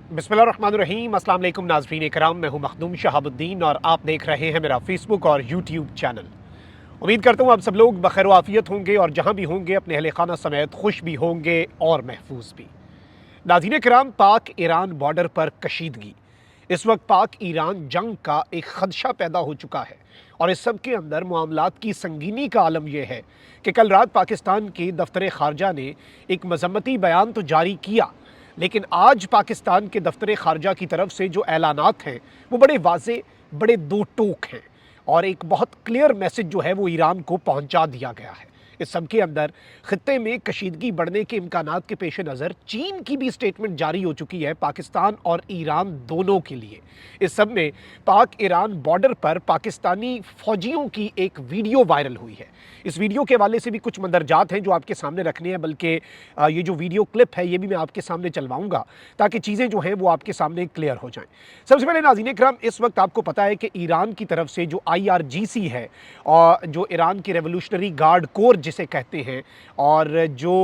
बिस्मिल्लाहिर्रहमानिर्रहीम। अस्सलाम वालेकुम नाज़रीन इकराम, मैं हूं मखदूम शहाबुद्दीन और आप देख रहे हैं मेरा फेसबुक और यूट्यूब चैनल। उम्मीद करता हूं आप सब लोग बखैर आफियत होंगे और जहां भी होंगे अपने अहले खाना समेत खुश भी होंगे और महफूज भी। नाज़रीन इकराम, पाक ईरान बॉर्डर पर कशीदगी। इस वक्त पाक ईरान जंग का एक खदशा पैदा हो चुका है और इस सब के अंदर मामलात की संगीनी का आलम यह है कि कल रात पाकिस्तान के दफ्तर खारजा ने एक मजम्मती बयान तो जारी किया, लेकिन आज पाकिस्तान के दफ्तर खारजा की तरफ से जो ऐलानात हैं वो बड़े वाजे, बड़े दो टोक हैं और एक बहुत क्लियर मैसेज जो है वो ईरान को पहुंचा दिया गया है। इस सब के अंदर खित्ते में कशीदगी बढ़ने के इम्कानात के पेश नज़र चीन की भी स्टेटमेंट जारी हो चुकी है पाकिस्तान और ईरान दोनों के लिए। इस सब में पाक ईरान बॉर्डर पर पाकिस्तानी फौजियों की एक वीडियो वायरल हुई है। इस वीडियो के हवाले से भी कुछ मंदरजात हैं जो आपके सामने रखने हैं, बल्कि ये जो वीडियो क्लिप है ये भी मैं आपके सामने चलवाऊंगा ताकि चीज़ें जो हैं वो आपके सामने क्लियर हो जाएं। सबसे पहले नाज़रीन इकराम, इस वक्त आपको पता है कि ईरान की तरफ से जो IRGC है और जो ईरान की रेवोल्यूशनरी गार्ड कोर जिसे कहते हैं और जो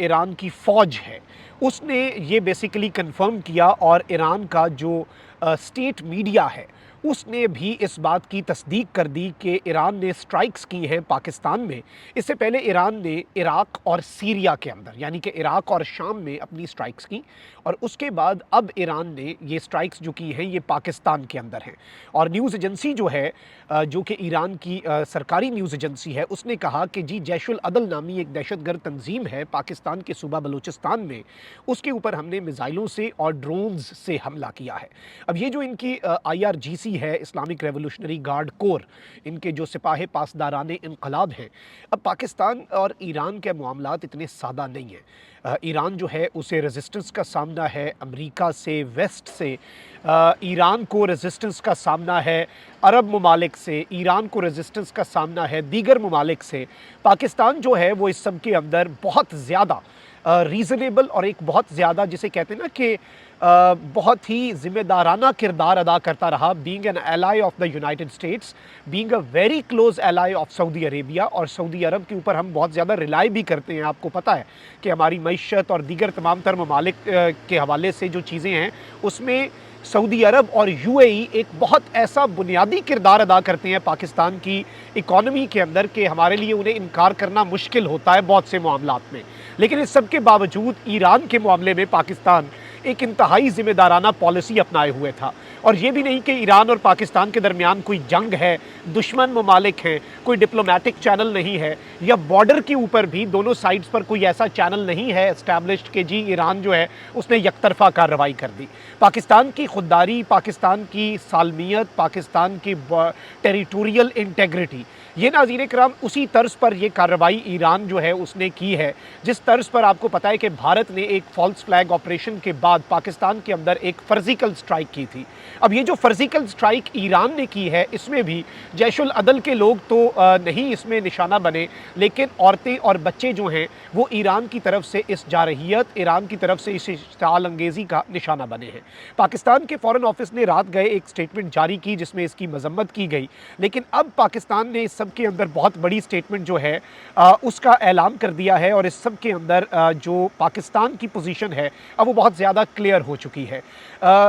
ईरान की फ़ौज है, उसने ये बेसिकली कंफर्म किया और ईरान का जो स्टेट मीडिया है उसने भी इस बात की तस्दीक कर दी कि ईरान ने स्ट्राइक्स की हैं पाकिस्तान में। इससे पहले ईरान ने इराक़ और सीरिया के अंदर यानी कि इराक़ और शाम में अपनी स्ट्राइक्स की और उसके बाद अब ईरान ने ये स्ट्राइक्स जो की हैं ये पाकिस्तान के अंदर हैं। और न्यूज़ एजेंसी जो है जो कि ईरान की सरकारी न्यूज़ एजेंसी है, उसने कहा कि जी जैशुल अदल नामी एक दहशतगर्द तंजीम है पाकिस्तान के सूबा बलूचिस्तान में, उसके ऊपर हमने मिसाइलों से और ड्रोन्स से हमला किया है। अब ये जो इनकी IRGC है, इस्लामिक रेवोल्यूशनरी गार्ड कोर, इनके जो सिपाही पासदाराने इनकलाब हैं, अब पाकिस्तान और ईरान के मामलात इतने सादा नहीं हैं। ईरान जो है उसे रेजिस्टेंस का सामना है अमेरिका से, वेस्ट से। ईरान को रेजिस्टेंस का सामना है अरब ममालिक से, ईरान को रेजिस्टेंस का सामना है दीगर ममालिक से। पाकिस्तान जो है वो इस सब के अंदर बहुत ज़्यादा रीज़नेबल और एक बहुत ज़्यादा जिसे कहते हैं ना कि बहुत ही ज़िम्मेदाराना किरदार अदा करता रहा, being an ally of the United states, being a very close ally of Saudi Arabia. और सऊदी अरब के ऊपर हम बहुत ज़्यादा रिलाई भी करते हैं। आपको पता है कि हमारी मईशत और दीगर तमाम तर ममालिक के हवाले से जो चीज़ें हैं उसमें सऊदी अरब और UAE एक बहुत ऐसा बुनियादी किरदार अदा करते हैं पाकिस्तान की इकॉनमी के अंदर कि हमारे लिए उन्हें इनकार करना मुश्किल होता है बहुत से मामलात में। लेकिन इस सब के बावजूद ईरान के मामले में पाकिस्तान एक इंतहाई ज़िम्मेदाराना पॉलिसी अपनाए हुए था। और ये भी नहीं कि ईरान और पाकिस्तान के दरमियान कोई जंग है, दुश्मन ममालिक हैं, कोई डिप्लोमेटिक चैनल नहीं है, या बॉर्डर के ऊपर भी दोनों साइड्स पर कोई ऐसा चैनल नहीं है एस्टैब्लिश्ड कि जी ईरान जो है उसने यकतरफा कार्रवाई कर दी। पाकिस्तान की खुददारी, पाकिस्तान की सालमियत, पाकिस्तान की टेरिटोरियल इंटेग्रिटी, ये नाज़रीन इकराम उसी तर्ज पर यह कार्रवाई ईरान जो है उसने की है जिस तर्ज पर आपको पता है कि भारत ने एक फॉल्स फ्लैग ऑपरेशन के बाद पाकिस्तान के अंदर एक फर्जिकल स्ट्राइक की थी। अब ये जो फर्जिकल स्ट्राइक ईरान ने की है इसमें भी जैशुल अदल के लोग तो नहीं इसमें निशाना बने, लेकिन औरतें और बच्चे जो हैं वो ईरान की तरफ से इस जारहियत, ईरान की तरफ से इस इश्तिआल अंगेज़ी का निशाना बने हैं। पाकिस्तान के फ़ॉरेन ऑफिस ने रात गए एक स्टेटमेंट जारी की जिसमें इसकी मजम्मत की गई, लेकिन अब पाकिस्तान ने इस सब के अंदर बहुत बड़ी स्टेटमेंट जो है उसका ऐलान कर दिया है और इस सब के अंदर जो पाकिस्तान की पोजीशन है अब वो बहुत ज़्यादा क्लियर हो चुकी है।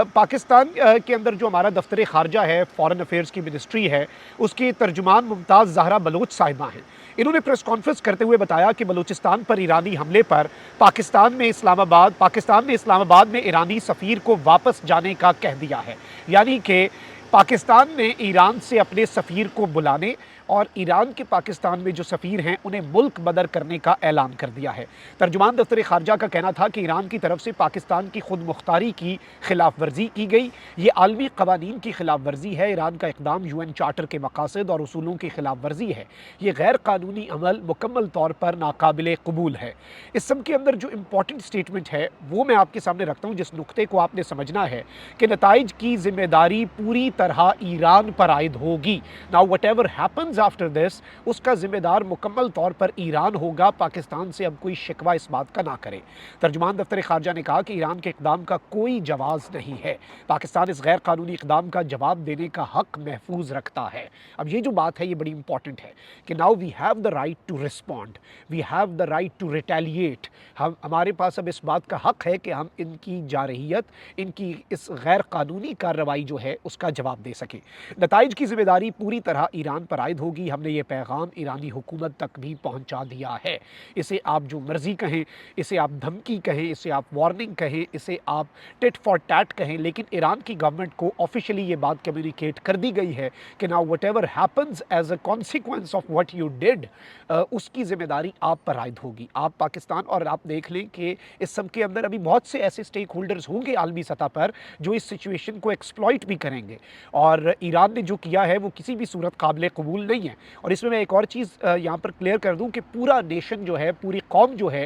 पाकिस्तान के अंदर जो हमारा दफ्तर खारजा है, फॉरेन अफेयर्स की मिनिस्ट्री है, उसकी तर्जुमान मुमताज़ ज़हरा बलोच साहिबा हैं। इन्होंने प्रेस कॉन्फ्रेंस करते हुए बताया कि बलूचिस्तान पर ईरानी हमले पर पाकिस्तान ने इस्लामाबाद में ईरानी सफ़ीर को वापस जाने का कह दिया है। यानी कि पाकिस्तान ने ईरान से अपने सफ़ीर को बुलाने और ईरान के पाकिस्तान में जो सफ़ीर हैं उन्हें मुल्क बदर करने का ऐलान कर दिया है। तर्जुमान दफ्तर खारजा का कहना था कि ईरान की तरफ से पाकिस्तान की खुद मुख्तारी की खिलाफ वर्जी की गई, ये आलमी कवानीन की खिलाफ वर्जी है, ईरान का इक़दाम UN चार्टर के मकासद और उसूलों की खिलाफ वर्जी है, ये गैर कानूनी अमल मुकम्मल तौर पर नाकाबिल कबूल है। इस सब के अंदर जो इम्पॉर्टेंट स्टेटमेंट है वो मैं आपके सामने रखता हूँ, जिस नुक्ते को आपने समझना है कि नताइज की जिम्मेदारी पूरी तरह ईरान पर आयद होगी। Now whatever happens happens after this उसका जिम्मेदार मुकम्मल तौर पर ईरान होगा। पाकिस्तान से अब कोई शिकवा इस बात का ना करे। तर्जुमान दफ्तर खारजा ने कहा कि ईरान के इक़दाम का कोई जवाज़ नहीं है। पाकिस्तान इस गैर कानूनी इक़दाम का जवाब देने का हक महफूज रखता है। अब ये जो बात है ये बड़ी इंपॉर्टेंट है कि now we have the right to respond, we have the right to retaliate. हमारे पास अब इस बात का हक है कि हम इनकी जारहियत, इनकी इस गैर कानूनी कार्रवाई जो है उसका जवाब दे सकें। नताइज की जिम्मेदारी पूरी तरह ईरान पर आयद होगी। हमने ये पैगाम ईरानी हुकूमत तक भी पहुंचा दिया है। इसे आप जो मर्जी कहें, इसे आप धमकी कहें, इसे आप वार्निंग कहें, इसे आप टिट फॉर टैट कहें, लेकिन ईरान की गवर्नमेंट को ऑफिशियली ये बात कम्युनिकेट कर दी गई है कि now whatever happens as a consequence of what you did, उसकी जिम्मेदारी आप पर आयद होगी। आप पाकिस्तान, और आप देख लें कि इस सब के अंदर अभी बहुत से ऐसे स्टेक होल्डर्स होंगे आलमी सतह पर जो इस सिचुएशन को एक्सप्लॉइट भी करेंगे, और ईरान ने जो किया है वो किसी भी सूरत काबिल कबूल नहीं है। और इसमें मैं एक और चीज़ यहाँ पर क्लियर कर दूँ कि पूरा नेशन जो है, पूरी कौम जो है,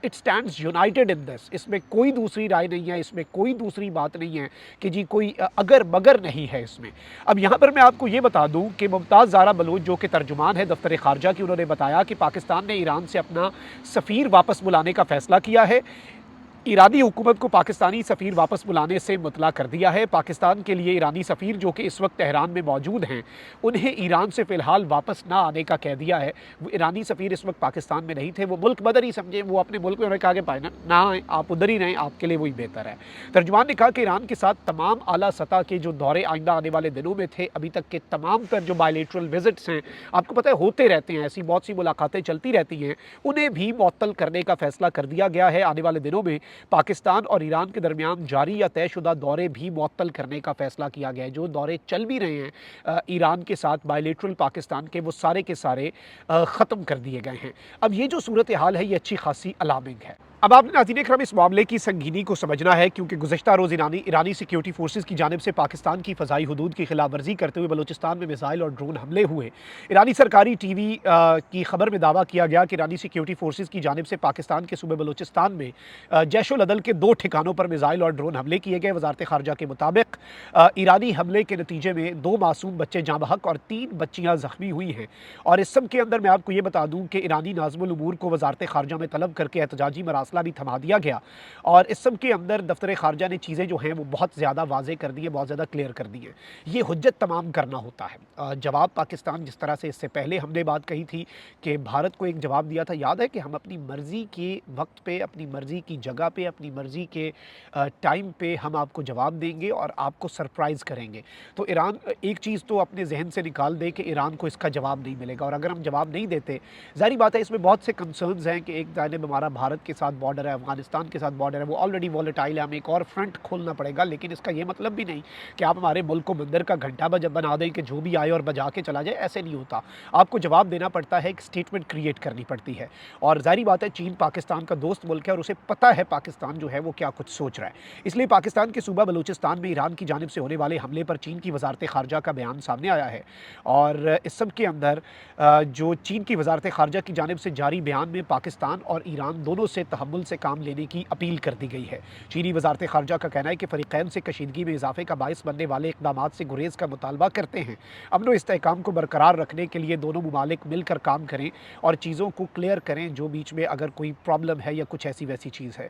it stands United in this. इसमें कोई दूसरी राय नहीं है, इसमें कोई दूसरी बात नहीं है कि जी कोई अगर मगर नहीं है इसमें। अब यहाँ पर मैं आपको ये बता दूँ कि मुमताज़ ज़ारा बलोच जो कि तर्जुमान है दफ्तर खारजा की, उन्होंने बताया कि पाकिस्तान ने ईरान से अपना सफ़ीर वापस बुलाने का फ़ैसला किया है। ईरानी हुकूमत को पाकिस्तानी सफ़ीर वापस बुलाने से मुतला कर दिया है। पाकिस्तान के लिए ईरानी सफ़ीर जो कि इस वक्त तेहरान में मौजूद हैं, उन्हें ईरान से फ़िलहाल वापस ना आने का कह दिया है। वो ईरानी सफ़ीर इस वक्त पाकिस्तान में नहीं थे, वो मुल्क बदर ही समझे, वो अपने मुल्क में उन्होंने कहा कि भाई ना आए, आप उधर ही रहें, आपके लिए वही बेहतर है। तर्जुमान ने कहा कि ईरान के साथ तमाम आला सतह के जो दौरे आइंदा आने वाले दिनों में थे, अभी तक के तमाम तर जो बायलेटरल विजिट्स हैं, आपको पता है होते रहते हैं, ऐसी बहुत सी मुलाकातें चलती रहती हैं, उन्हें भी मुअत्तल करने का फ़ैसला कर दिया गया है। आने वाले दिनों में पाकिस्तान और ईरान के दरमियान जारी या तयशुदा दौरे भी मुअत्तल करने का फैसला किया गया है। जो दौरे चल भी रहे हैं ईरान के साथ बायलेटरल पाकिस्तान के, वो सारे के सारे ख़त्म कर दिए गए हैं। अब ये जो सूरत हाल है ये अच्छी खासी अलार्मिंग है। अब आपने नाज़रीन इकराम इस मामले की संगीनी को समझना है, क्योंकि गुज़श्ता रोज़ ईरानी सिक्योरिटी फोर्सेस की जानिब से पाकिस्तान की फ़ज़ाई हदूद की खिलाफ वर्जी करते हुए बलूचिस्तान में मिसाइल और ड्रोन हमले हुए। ईरानी सरकारी टीवी की खबर में दावा किया गया कि ईरानी सिक्योरिटी फोर्सेस की जानिब से पाकिस्तान के सूबे बलूचिस्तान में जैश उल अदल के 2 ठिकानों पर मिसाइल और ड्रोन हमले किए गए। वज़ारत ख़ारजा के मुताबिक ईरानी हमले के नतीजे में 2 मासूम बच्चे जाँ बहक और 3 बच्चियाँ ज़ख्मी हुई हैं। और इस सब के अंदर मैं आपको ये बता दूँ कि ईरानी नाज़िमुल उमूर को वज़ारत ख़ारजा में तलब करके एहतजाजी मरासला भी थमा दिया गया। और इस सब के अंदर दफ्तर खारजा ने चीज़ें जो हैं वो बहुत ज़्यादा वाज़े कर दी है, बहुत ज़्यादा क्लियर कर दी है। ये हुज्जत तमाम करना होता है। जवाब पाकिस्तान, जिस तरह से इससे पहले हमने बात कही थी कि भारत को एक जवाब दिया था, याद है कि हम अपनी मर्ज़ी के वक्त पे, अपनी मर्ज़ी की जगह पे, अपनी मर्ज़ी के टाइम पे हम आपको जवाब देंगे और आपको सरप्राइज़ करेंगे। तो ईरान एक चीज़ तो अपने जहन से निकाल दे कि ईरान को इसका जवाब नहीं मिलेगा। और अगर हम जवाब नहीं देते, ज़ाहिर बात है इसमें बहुत से कंसर्न्स हैं कि एक जानिब हमारा भारत के साथ बॉर्डर है, अफगानिस्तान के साथ बॉर्डर है, वो ऑलरेडी वॉलेटाइल है, हमें एक और फ्रंट खोलना पड़ेगा। लेकिन इसका ये मतलब भी नहीं कि आप हमारे मुल्क को मंदिर का घंटा बना दें कि जो भी आए और बजा के चला जाए, ऐसे नहीं होता। आपको जवाब देना पड़ता है, एक स्टेटमेंट क्रिएट करनी पड़ती है। और ज़ाहिर बात है चीन पाकिस्तान का दोस्त मुल्क है और उसे पता है पाकिस्तान जो है वो क्या कुछ सोच रहा है। इसलिए पाकिस्तान के सूबा बलूचिस्तान में ईरान की जानिब से होने वाले हमले पर चीन की वज़ारत ख़ारजा का बयान सामने आया है। और इस सब के अंदर जो चीन की वज़ारत ख़ारजा की जानिब से जारी बयान में पाकिस्तान और ईरान दोनों से तहम्मुल से काम लेने की अपील कर दी गई है। चीनी वज़ारत ख़ारजा का कहना है कि फ़रीक़ैन से कशीदगी में इजाफे का बायस बनने वाले इक़दामात से गुरेज़ का मुतालबा करते हैं। अमन व इस्तेहकाम को बरकरार रखने के लिए दोनों मुमालिक मिलकर काम करें और चीज़ों को क्लियर करें जो बीच में अगर कोई प्रॉब्लम है या कुछ ऐसी वैसी चीज़ है।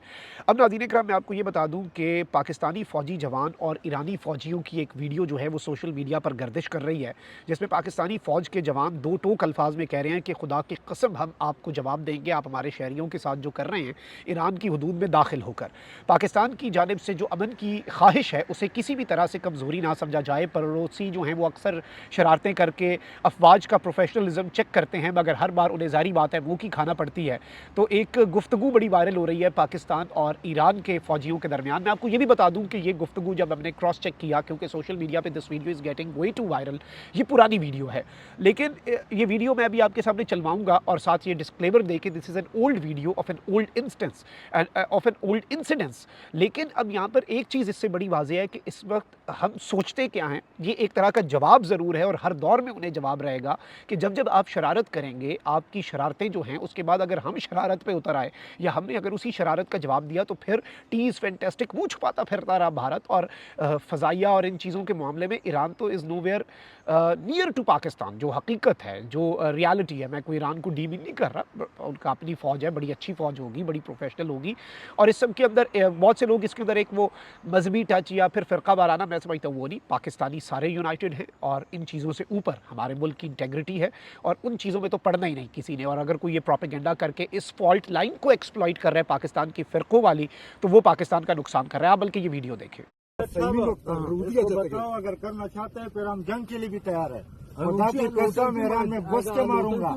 अब नाज़रीन इकराम मैं आपको ये बता दूँ कि पाकिस्तानी फ़ौजी जवान और ईरानी फ़ौजियों की एक वीडियो जो है वो सोशल मीडिया पर गर्दिश कर रही है, जिसमें पाकिस्तानी फ़ौज के जवान 2 टोक अल्फाज में कह रहे हैं कि खुदा की कसम हम आपको जवाब देंगे, आप हमारे शहरियों के साथ जो कर रहे हैं ईरान की हदूद में दाखिल होकर। पाकिस्तान की जानिब से जो अमन की ख्वाहिश है उसे किसी भी तरह से कमज़ोरी ना समझा जाए। पड़ोसी जो हैं वो अक्सर शरारतें करके अफवाज का प्रोफेशनलिज्म चेक करते हैं, मगर हर बार उन्हें ज़ाहिर बात है मुँह की खाना पड़ती है। तो एक गुफ्तगू बड़ी वायरल हो रही है पाकिस्तान और ईरान के फ़ौजियों के दरमियान। मैं आपको ये भी बता दूँ कि ये गुफ्तगू जब हमने क्रॉस चेक किया, क्योंकि सोशल मीडिया पर this video is getting way to viral, ये पुरानी वीडियो है, लेकिन ये वीडियो मैं अभी आपके सामने चलवाऊँगा और साथ ये डिस्क्लेमर दे के this is an old video of an old instant existence of an old incidence. लेकिन अब यहाँ पर एक चीज़ इससे बड़ी वाज़ेह है कि इस वक्त हम सोचते क्या हैं, ये एक तरह का जवाब ज़रूर है और हर दौर में उन्हें जवाब रहेगा कि जब जब आप शरारत करेंगे, आपकी शरारतें जो हैं उसके बाद अगर हम शरारत पे उतर आए या हमने अगर उसी शरारत का जवाब दिया तो फिर टी इज़ फैंटास्टिक मुँह छुपाता फिरता रहा भारत। और फ़ज़ाइया और इन चीज़ों के मामले में ईरान तो is nowhere near to Pakistan. जो हकीकत है, जो रियलिटी है, मैं कोई ईरान को डीमीन नहीं कर रहा, उनका अपनी फ़ौज है, बड़ी अच्छी फ़ौज होगी, बड़ी प्रोफेशनल होगी। और इस सब के अंदर बहुत से लोग इसके अंदर एक वो मजहबी टच या फिर फ़िरका वाराना, मैं समझता हूँ वो नहीं। पाकिस्तानी सारे यूनाइटेड हैं और इन चीज़ों से ऊपर हमारे मुल्क की इंटेग्रिटी है और उन चीज़ों में तो पढ़ना ही नहीं किसी ने। और अगर कोई ये प्रोपेगेंडा करके इस फॉल्ट लाइन को एक्सप्लॉइट कर रहा है पाकिस्तान की फ़िरकों वाली, तो वो पाकिस्तान का नुकसान कर रहा है। आप बल्कि ये वीडियो देखें। बताओ, अगर करना चाहते हैं फिर हम जंग के लिए भी तैयार है। ताकि पैसा में ईरान में घुस के मारूंगा,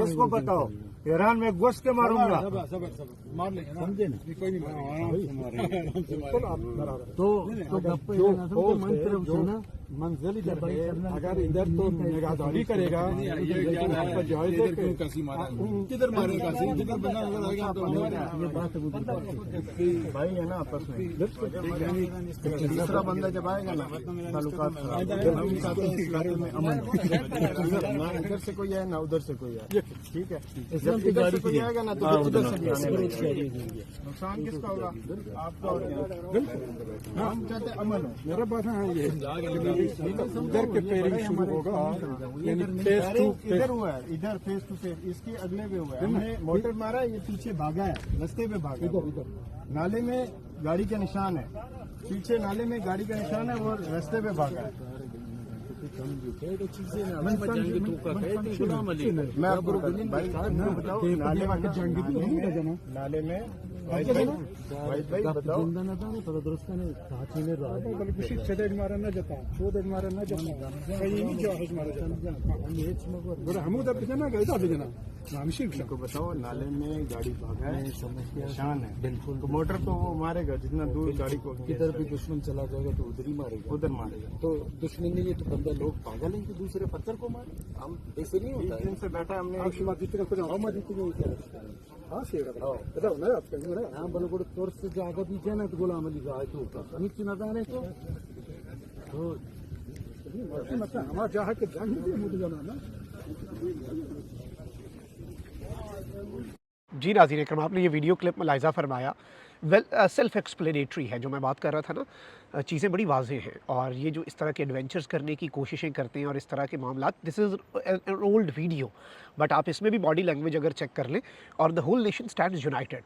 इसको बताओ, ईरान में घुस के मारूंगा। मार लेंगे, समझे ना? कोई नहीं मारेगा। मंजिल इधर है, अगर इधर तो निगाहदारी करेगा, किधर मारेगा? जिधर बना नजर आएगा तो ये बात भाई है ना आपस में। दूसरा बंदा जब आएगा ना, ताल्लुकात में अमन ना इधर से कोई आए ना उधर से कोई आए, ठीक है। जब इधर से कोई आएगा ना तो उधर से भी आने लगेगा। नुकसान किसका होगा? आपका। हम चाहते अमन हो। मेरा बात है ये इधर के पेरिंग शुरू होगा, इधर हुआ है, इधर फेस टू फेस, इसके अगले पे हुआ है। हमने मोटर मारा, ये पीछे भागा है, रास्ते पे भागा। इधर नाले में गाड़ी का निशान है, पीछे नाले में गाड़ी का निशान है, वो रास्ते पे भागा है। मैं आपको बताओ, नाले में भाई बताओ, को बताओ, नाले में गाड़ी भागा है, निशान है, बिल्कुल। तो मोटर तो वो मारेगा जितना दूर गाड़ी को, किधर भी दुश्मन चला जाएगा तो उधर ही मारेगा, उधर मारेगा। तो दुश्मन नहीं है तो बंदा लोग पागल हैं कि दूसरे पत्थर को मारे। हम ऐसे नहीं होता है। दिन से बैठा हमने बलगुड़ तौर से जागा दीजिए ना तो गुलाम अली जाए तो नीचे न जाने तो हमारा जहाँ के जंग मुझे जाना ना। जी नाज़रीन इकराम, आपने ये वीडियो क्लिप मुलाहिज़ा फरमाया। वेल सेल्फ एक्सप्लेनेटरी है जो मैं बात कर रहा था ना, चीज़ें बड़ी वाज़ेह हैं। और ये जो इस तरह के एडवेंचर्स करने की कोशिशें करते हैं और इस तरह के मामलात, this is an old video, but आप इसमें भी बॉडी लैंग्वेज अगर चेक कर लें, और the whole nation stands united.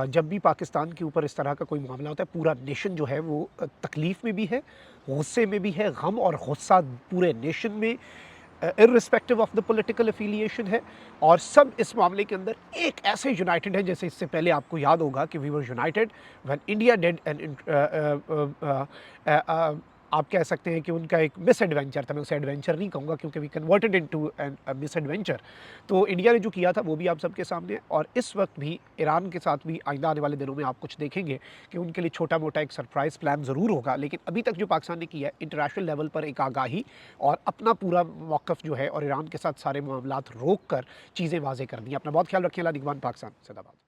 जब भी पाकिस्तान के ऊपर इस तरह का कोई मामला होता है, पूरा नेशन जो है वो तकलीफ़ में भी है, गुस्से में भी है, गम और गुस्सा पूरे नेशन में irrespective of the political affiliation है। और सब इस मामले के अंदर एक ऐसे यूनाइटेड है जैसे इससे पहले आपको याद होगा कि we were united when India did an, आप कह सकते हैं कि उनका एक मिस एडवेंचर था। मैं उसे एडवेंचर नहीं कहूँगा क्योंकि we converted into an misadventure. तो इंडिया ने जो किया था वो भी आप सबके सामने है। और इस वक्त भी ईरान के साथ भी आइंदा आने वाले दिनों में आप कुछ देखेंगे कि उनके लिए छोटा मोटा एक सरप्राइज़ प्लान ज़रूर होगा। लेकिन अभी तक जो पाकिस्तान ने किया है, इंटरनेशनल लेवल पर एक आगाही और अपना पूरा मौक़िफ़ जो है और ईरान के साथ सारे मामलात रोक कर चीज़ें वाज़ेह कर दी। अपना बहुत ख्याल रखें। अल्लाह निगहबान। पाकिस्तान जिंदाबाद।